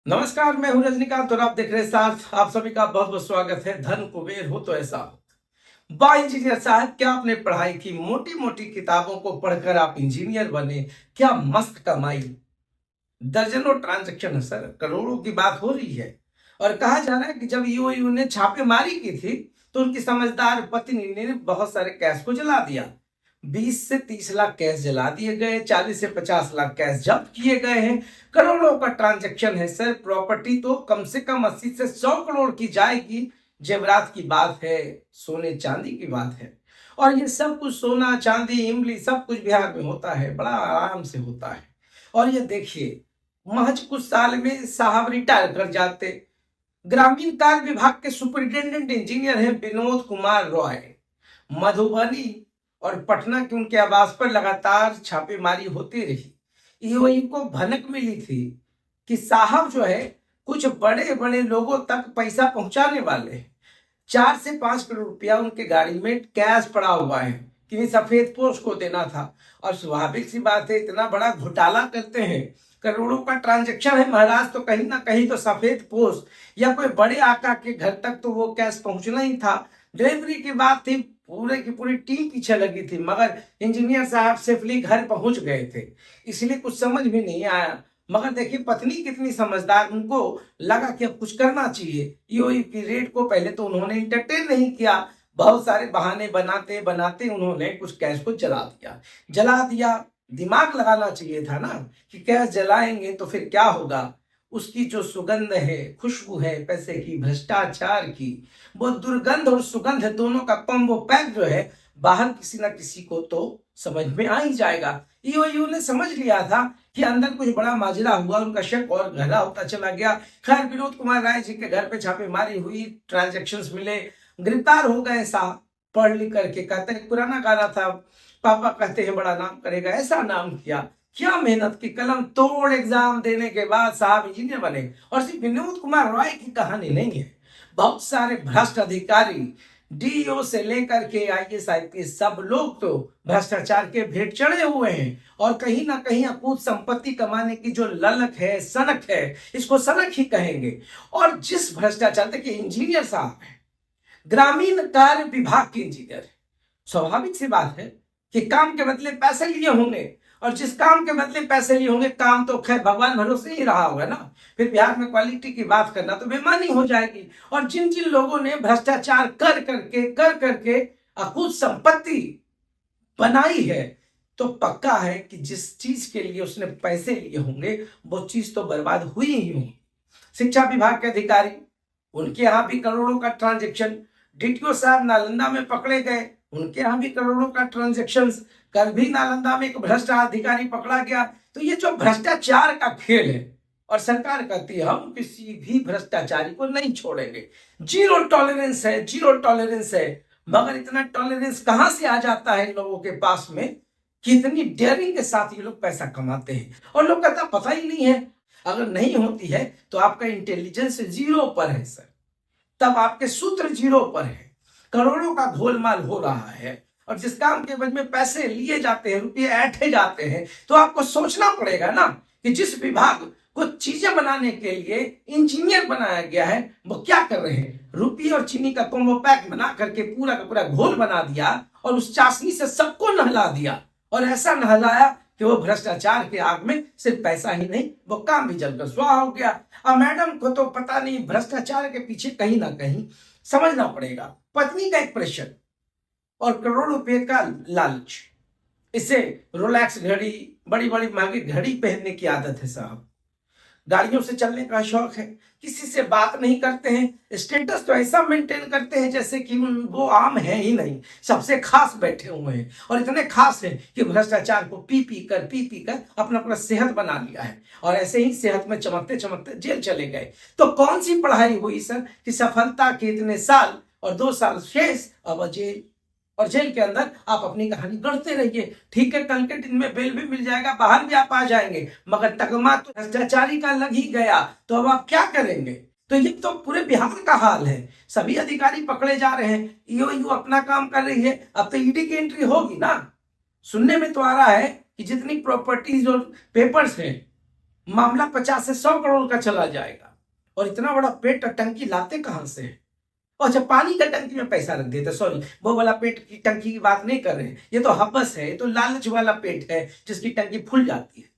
नमस्कार, मैं हूं रजनीकांत और आप देख रहे हैं साथ। आप सभी का बहुत बहुत स्वागत है। धन कुबेर हो तो ऐसा हो। वाह इंजीनियर साहब, क्या आपने पढ़ाई की? मोटी मोटी किताबों को पढ़कर आप इंजीनियर बने। क्या मस्त कमाई! दर्जनों ट्रांजैक्शन है सर, करोड़ों की बात हो रही है। और कहा जा रहा है कि जब ईओयू ने छापेमारी की थी तो उनकी समझदार पत्नी ने बहुत सारे कैश को जला दिया। 20 से 30 लाख कैश जला दिए गए, 40 से 50 लाख कैश जब्त किए गए हैं। करोड़ों का ट्रांजैक्शन है सर। प्रॉपर्टी तो कम से कम 80 से 100 करोड़ की जाएगी। जेवरात की बात है, सोने चांदी की बात है। और ये सब कुछ सोना चांदी इमली सब कुछ बिहार में होता है, बड़ा आराम से होता है। और ये देखिए, महज कुछ साल में साहब रिटायर कर जाते। ग्रामीण कार्य विभाग के सुपरिटेंडेंट इंजीनियर हैं विनोद कुमार रॉय। मधुबनी और पटना के उनके आवास पर लगातार छापेमारी होती रही। ईओई को भनक मिली थी कि साहब जो है कुछ बड़े बड़े लोगों तक पैसा पहुंचाने वाले हैं। 4 से 5 करोड़ रुपया उनके गाड़ी में कैश पड़ा हुआ है कि सफेद पोस्ट को देना था। और स्वाभाविक सी बात है, इतना बड़ा घोटाला करते हैं, करोड़ों का ट्रांजैक्शन है महाराज, तो कहीं ना कहीं तो सफेद पोस्ट या कोई बड़े आका के घर तक तो वो कैश पहुंचना ही था। डिलीवरी की बात थी, पूरे की पूरी टीम पीछे लगी थी, मगर इंजीनियर साहब सेफली घर पहुंच गए थे। इसलिए कुछ समझ में नहीं आया। मगर देखिए पत्नी कितनी समझदार, उनको लगा कि अब कुछ करना चाहिए। ईओयू की रेट को पहले तो उन्होंने इंटरटेन नहीं किया। बहुत सारे बहाने बनाते बनाते उन्होंने कुछ कैश को जला दिया। दिमाग लगाना चाहिए था ना कि कैश जलाएंगे तो फिर क्या होगा। उसकी जो सुगंध है, खुशबू है पैसे की, भ्रष्टाचार की, वो दुर्गंध और सुगंध दोनों का कॉम्बो पैक जो है, बाहर किसी ना किसी को तो समझ में आ ही जाएगा। ईओयू ने समझ लिया था कि अंदर कुछ बड़ा माजरा हुआ। उनका शक और गहरा होता चला गया। खैर, विनोद कुमार राय जी के घर पे छापेमारी हुई, ट्रांजैक्शंस मिले, गिरफ्तार हो गए साहब। पढ़ लिख करके, कहते हैं पुराना गाना था, पापा कहते हैं बड़ा नाम करेगा, ऐसा नाम किया। क्या मेहनत की, कलम तोड़ एग्जाम देने के बाद साहब इंजीनियर बने। और सिर्फ विनोद कुमार रॉय की कहानी नहीं है, बहुत सारे भ्रष्ट अधिकारी, डीओ से लेकर के आईएएस आईपीएस सब लोग तो भ्रष्टाचार के भेंट चढ़े हुए हैं। और कहीं ना कहीं अकूत संपत्ति कमाने की जो ललक है, सनक है, इसको सनक ही कहेंगे। और जिस भ्रष्टाचार, देखिए इंजीनियर साहब है, ग्रामीण कार्य विभाग के इंजीनियर है। स्वाभाविक सी बात है कि काम के बदले पैसे लिए होंगे। और जिस काम के बदले पैसे लिए होंगे, काम तो खैर भगवान भरोसे ही रहा होगा ना। फिर बिहार में क्वालिटी की बात करना तो बेमानी हो जाएगी। और जिन जिन लोगों ने भ्रष्टाचार कर करके अकूत संपत्ति बनाई है, तो पक्का है कि जिस चीज के लिए उसने पैसे लिए होंगे वो चीज तो बर्बाद हुई ही होगी। शिक्षा विभाग के अधिकारी, उनके यहां भी करोड़ों का ट्रांजेक्शन। डीटीओ साहब नालंदा में पकड़े गए, उनके यहां भी करोड़ों का ट्रांजेक्शन। कल भी नालंदा में एक भ्रष्ट अधिकारी पकड़ा गया। तो ये जो भ्रष्टाचार का खेल है, और सरकार कहती है हम किसी भी भ्रष्टाचारी को नहीं छोड़ेंगे, जीरो टॉलरेंस है, जीरो टॉलरेंस है। मगर इतना टॉलरेंस कहां से आ जाता है लोगों के पास में कि इतनी डेयरिंग के साथ ये लोग पैसा कमाते हैं। और लोग कहता पता ही नहीं है। अगर नहीं होती है तो आपका इंटेलिजेंस जीरो पर है सर, तब आपके सूत्र जीरो पर है। करोड़ों का घोलमाल हो रहा है। और जिस काम के बदले में पैसे लिए जाते हैं, रुपये ऐंठे जाते हैं, तो आपको सोचना पड़ेगा ना कि जिस विभाग को चीजें बनाने के लिए इंजीनियर बनाया गया है, वो क्या कर रहे हैं। रुपये और चीनी का कॉम्बो पैक बना करके पूरा का पूरा घोल बना दिया और उस चाशनी से सबको नहला दिया। और ऐसा नहलाया कि वो भ्रष्टाचार के आग में सिर्फ पैसा ही नहीं, वो काम भी जलकर स्वाहा हो गया। अब मैडम को तो पता नहीं, भ्रष्टाचार के पीछे कहीं ना कहीं समझना पड़ेगा पत्नी का एक प्रेशर और करोड़ों रुपए का लालच। इसे रोलैक्स घड़ी, बड़ी बड़ी महंगी घड़ी पहनने की आदत है साहब। गाड़ियों से चलने का शौक है, किसी से बात नहीं करते हैं, स्टेटस तो ऐसा मेंटेन करते हैं जैसे कि वो आम है ही नहीं, सबसे खास बैठे हुए हैं। और इतने खास हैं कि भ्रष्टाचार को पी पी कर अपना अपना सेहत बना लिया है। और ऐसे ही सेहत में चमकते चमकते जेल चले गए। तो कौन सी पढ़ाई हुई सर कि सफलता के इतने साल और 2 साल शेष, अब जेल। और जेल के अंदर आप अपनी कहानी गढ़ते रहिए। ठीक है, कल के दिन में बेल भी मिल जाएगा, बाहर भी आप आ जाएंगे, मगर तगमा तो भ्रष्टाचारी का लग ही गया। तो अब आप क्या करेंगे? तो ये तो पूरे बिहार का हाल है। सभी अधिकारी पकड़े जा रहे हैं, ईओयू अपना काम कर रही है। अब तो ईडी की एंट्री होगी ना। सुनने में तो आ रहा है कि जितनी प्रॉपर्टीज और पेपर्स हैं मामला 50 से 100 करोड़ का चला जाएगा। और इतना बड़ा पेट और टंकी लाते कहां से है? अच्छा, पानी का टंकी में पैसा रख देते, सॉरी वो वाला पेट की टंकी की बात नहीं कर रहे हैं, ये तो हवस है, ये तो लालच वाला पेट है जिसकी टंकी फूल जाती है।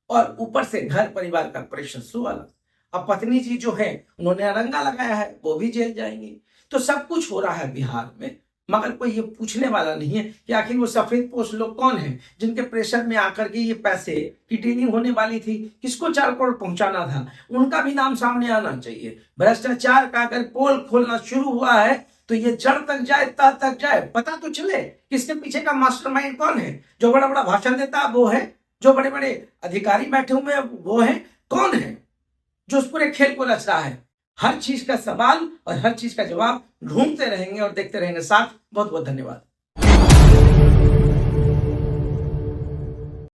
और ऊपर से घर परिवार का प्रेशर सो अलग। अब पत्नी जी जो है उन्होंने अरंगा लगाया है, वो भी जेल जाएंगी। तो सब कुछ हो रहा है बिहार में, मगर कोई ये पूछने वाला नहीं है कि आखिर वो सफेद पोस्ट लोग कौन हैं जिनके प्रेशर में आकर के ये पैसे की डीलिंग होने वाली थी, किसको 4 करोड़ पहुंचाना था, उनका भी नाम सामने आना चाहिए। भ्रष्टाचार का अगर पोल खोलना शुरू हुआ है तो ये जड़ तक जाए, तह तक जाए, पता तो चले किसके पीछे का मास्टरमाइंड कौन है। जो बड़ा बड़ा भाषण देता है वो है, जो बड़े बड़े अधिकारी बैठे हुए हैं वो है, कौन है जो उस पूरे खेल को रच रहा है। हर चीज का सवाल और हर चीज का जवाब ढूंढते रहेंगे और देखते रहेंगे साथ। बहुत बहुत धन्यवाद।